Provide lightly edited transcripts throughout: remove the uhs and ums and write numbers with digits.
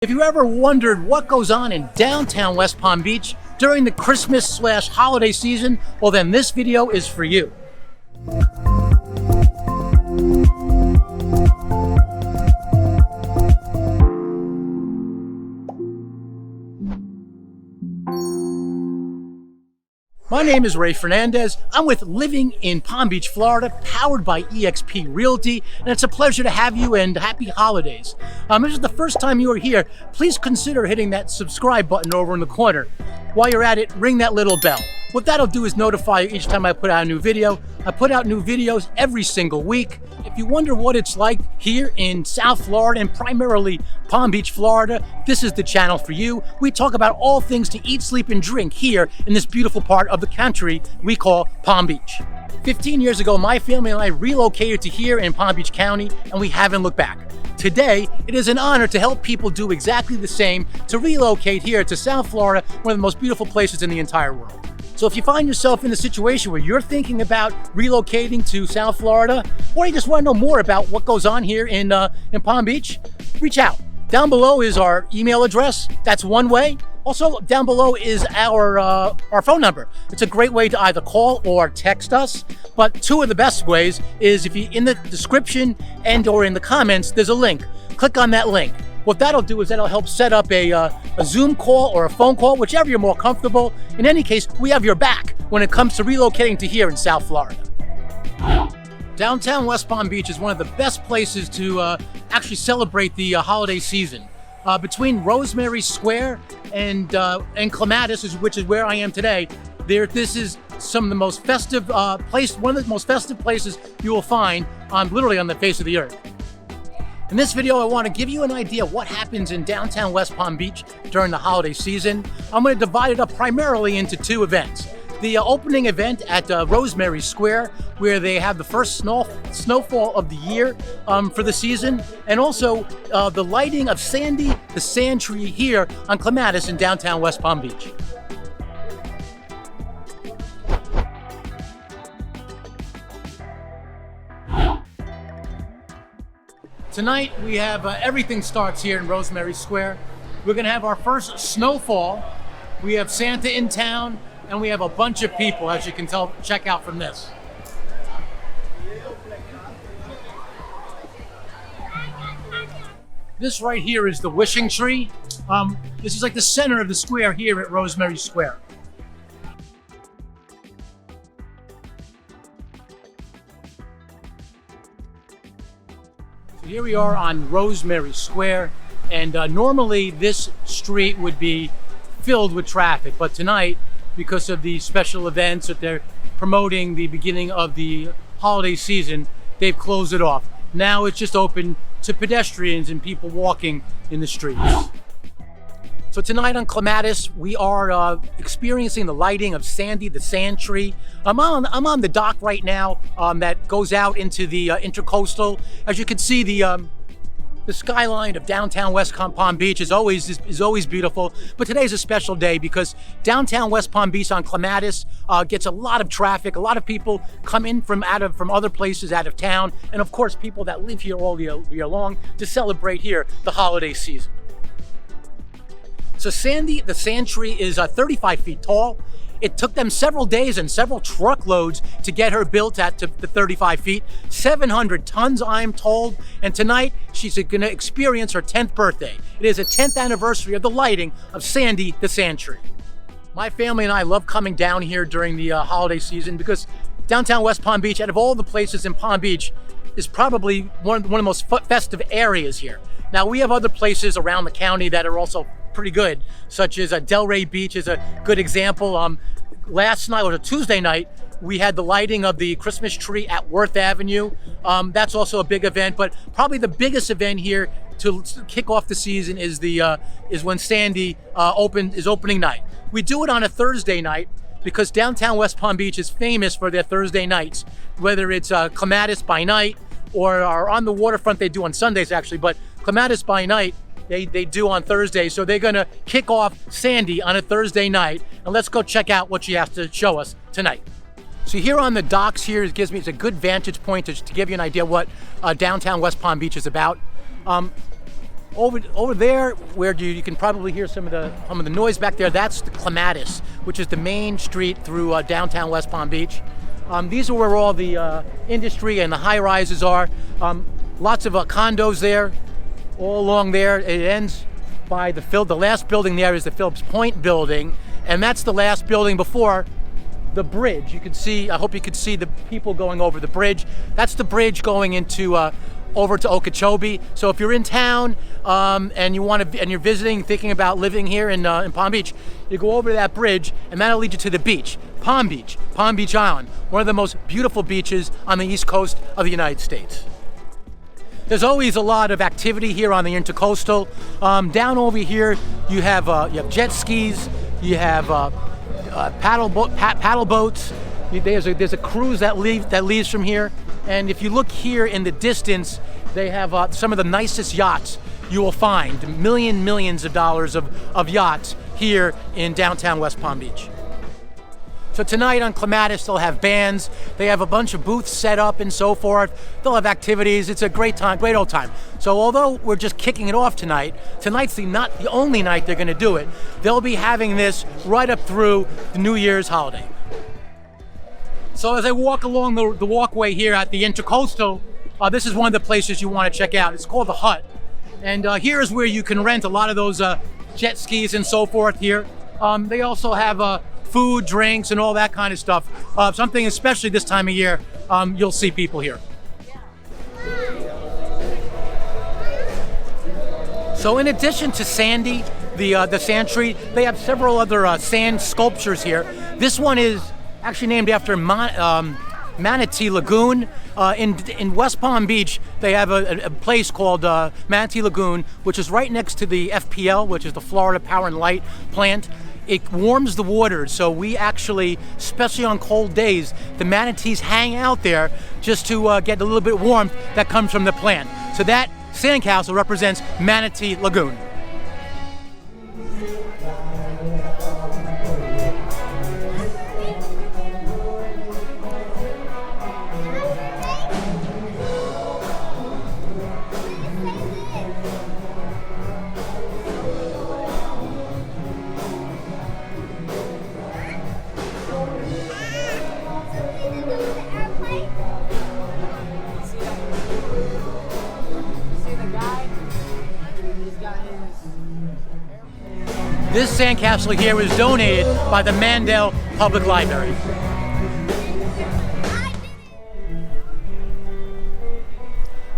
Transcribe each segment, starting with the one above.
If you ever wondered what goes on in downtown West Palm Beach during the Christmas/holiday season, well then this video is for you. My name is Fernandez. I'm with Living in Palm Beach, Florida, powered by eXp Realty, and it's a pleasure to have you and happy holidays. If this is the first time you are here, please consider hitting that subscribe button over in the corner. While you're at it, ring that little bell. What that'll do is notify you each time I put out a new video. I put out new videos every single week. If you wonder what it's like here in South Florida and primarily Palm Beach, Florida, this is the channel for you. We talk about all things to eat, sleep, and drink here in this beautiful part of the country we call Palm Beach. 15 years ago, my family and I relocated to here in Palm Beach County, and we haven't looked back. Today, it is an honor to help people do exactly the same, to relocate here to South Florida, one of the most beautiful places in the entire world. So if you find yourself in a situation where you're thinking about relocating to South Florida, or you just want to know more about what goes on here in Palm Beach, reach out. Down below is our email address. That's one way. Also, down below is our phone number. It's a great way to either call or text us. But two of the best ways is if you, in the description and or in the comments, there's a link. Click on that link. What that'll do is that'll help set up a Zoom call or a phone call, whichever you're more comfortable. In any case, we have your back when it comes to relocating to here in South Florida. Downtown West Palm Beach is one of the best places to actually celebrate the holiday season. Between Rosemary Square and Clematis, which is where I am today, this is some of the most festive one of the most festive places you will find literally on the face of the earth. In this video, I want to give you an idea of what happens in downtown West Palm Beach during the holiday season. I'm going to divide it up primarily into two events. The opening event at Rosemary Square, where they have the first snowfall of the year for the season, and also the lighting of Sandi the Sandtree here on Clematis in downtown West Palm Beach. Tonight we have everything starts here in Rosemary Square. We're going to have our first snowfall. We have Santa in town, and we have a bunch of people, as you can tell, check out from this. This right here is the wishing tree. This is like the center of the square here at Rosemary Square. So here we are on Rosemary Square, and normally this street would be filled with traffic, but tonight, because of the special events that they're promoting the beginning of the holiday season, they've closed it off. Now it's just open to pedestrians and people walking in the streets. So tonight on Clematis, we are experiencing the lighting of Sandi the Sandtree. I'm on the dock right now that goes out into the intercoastal. As you can see, the skyline of downtown West Palm Beach is always beautiful, but today's a special day because downtown West Palm Beach on Clematis gets a lot of traffic. A lot of people come in from other places out of town, and of course people that live here all year long to celebrate here the holiday season. So Sandi the Sandtree is 35 feet tall. It took them several days and several truckloads to get her built at the 35 feet, 700 tons, I'm told. And tonight, she's going to experience her 10th birthday. It is a 10th anniversary of the lighting of Sandi the Sandtree. My family and I love coming down here during the holiday season because downtown West Palm Beach, out of all the places in Palm Beach, is probably one of the most festive areas here. Now, we have other places around the county that are also pretty good, such as Delray Beach is a good example. Last night, or Tuesday night, we had the lighting of the Christmas tree at Worth Avenue. That's also a big event, but probably the biggest event here to kick off the season is when Sandi is opening night. We do it on a Thursday night because downtown West Palm Beach is famous for their Thursday nights, whether it's Clematis by night or on the waterfront. They do on Sundays actually, but Clematis by night they do on Thursday. So they're gonna kick off Sandi on a Thursday night, and let's go check out what she has to show us tonight. So here on the docks here, it's a good vantage point to give you an idea what downtown West Palm Beach is about. Over there, where you can probably hear some of the noise back there, that's the Clematis, which is the main street through downtown West Palm Beach. These are where all the industry and the high-rises are. Lots of condos there, all along there. It ends by the last building there is the Phillips Point building, and that's the last building before the bridge. You can see, I hope you could see the people going over the bridge. That's the bridge going into over to Okeechobee. So if you're in town and you're visiting, thinking about living here in Palm Beach, you go over that bridge, and that'll lead you to the beach, Palm Beach Island, one of the most beautiful beaches on the east coast of the United States. There's always a lot of activity here on the Intercoastal. Down over here, you have jet skis, you have paddle boats. There's a cruise that leaves from here. And if you look here in the distance, they have some of the nicest yachts you will find. Millions of dollars of yachts here in downtown West Palm Beach. So tonight on Clematis, they'll have bands. They have a bunch of booths set up and so forth. They'll have activities. It's a great old time. So although we're just kicking it off tonight's not the only night they're going to do it. They'll be having this right up through the New Year's holiday. So as I walk along the walkway here at the Intercoastal, this is one of the places you want to check out. It's called the Hut. And here is where you can rent a lot of those jet skis and so forth here. They also have food, drinks, and all that kind of stuff. Something especially this time of year, you'll see people here. So in addition to Sandi the Sandtree, they have several other sand sculptures here. This one is actually named after Manatee Lagoon. In West Palm Beach, they have a place called Manatee Lagoon, which is right next to the FPL, which is the Florida Power and Light plant. It warms the water, so we actually, especially on cold days, the manatees hang out there just to get a little bit of warmth that comes from the plant. So that sandcastle represents Manatee Lagoon. This sandcastle here was donated by the Mandel Public Library.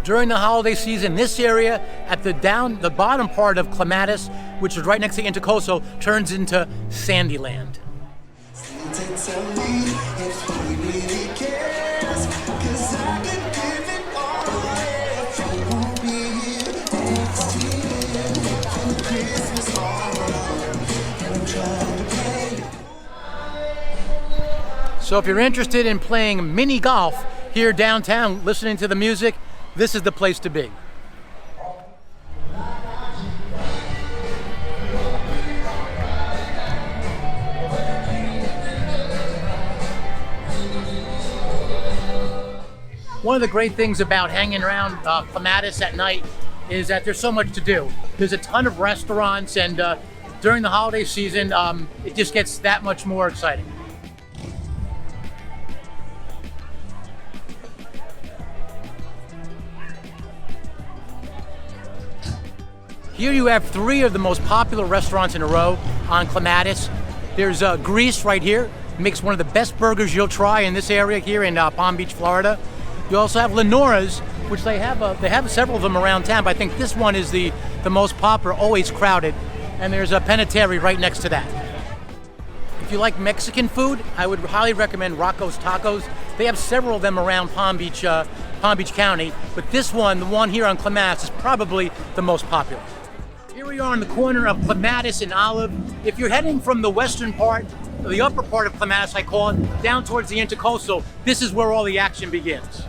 During the holiday season, this area at the bottom part of Clematis, which is right next to Intercoastal, turns into Sandyland. So if you're interested in playing mini golf here downtown, listening to the music, this is the place to be. One of the great things about hanging around Clematis at night is that there's so much to do. There's a ton of restaurants, and during the holiday season, it just gets that much more exciting. Here you have three of the most popular restaurants in a row on Clematis. There's Grease right here, makes one of the best burgers you'll try in this area here in Palm Beach, Florida. You also have Lenora's, which they have several of them around town, but I think this one is the most popular, always crowded. And there's a Penitentiary right next to that. If you like Mexican food, I would highly recommend Rocco's Tacos. They have several of them around Palm Beach County, but this one, the one here on Clematis, is probably the most popular. Here we are on the corner of Clematis and Olive. If you're heading from the western part, or the upper part of Clematis, I call it, down towards the Intercoastal, this is where all the action begins.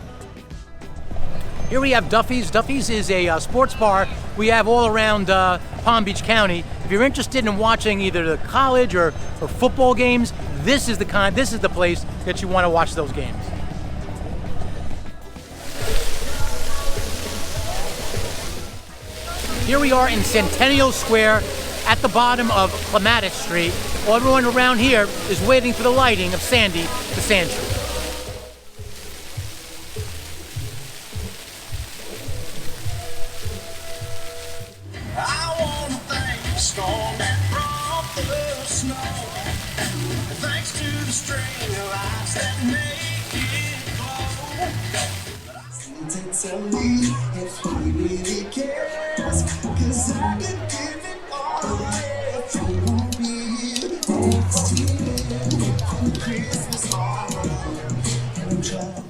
Here we have Duffy'S. Duffy'S is a sports bar we have all around Palm Beach County. If you're interested in watching either the college or football games, this is the place that you want to watch those games. Here we are in Centennial Square at the bottom of Clematis Street. Everyone around here is waiting for the lighting of Sandi the Sandtree. I want to thank the storm that brought the snow. Thanks to the string of ice that make it glow. Tell me if he really cares, 'cause I could give it all away if you won't be here next year on Christmas morning. And child,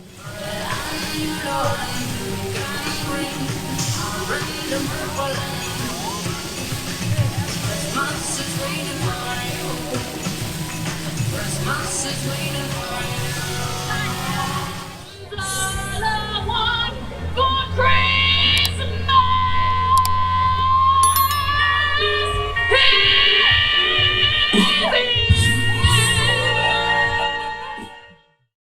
Christmas is waiting